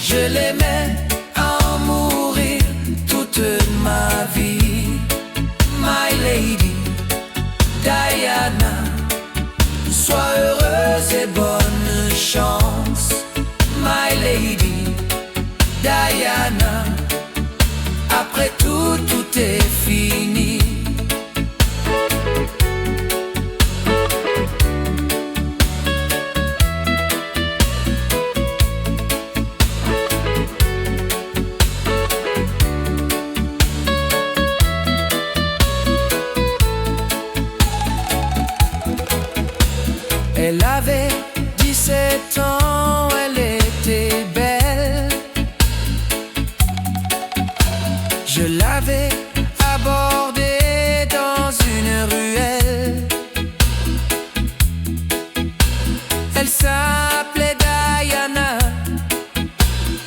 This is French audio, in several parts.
Je l'aimais à en mourir toute ma vie. My lady Diana, sois heureuse et bonne chance. My lady Diana, après tout, tout est fini. Elle avait 17 ans, elle était belle. Je l'avais abordée dans une ruelle. Elle s'appelait Diana.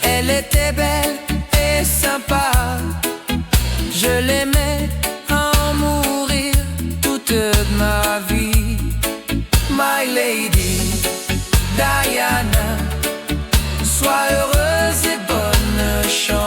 Elle était belle et sympa. Je l'aimais à en mourir toute ma vie. My lady Diana, sois heureuse et bonne chance.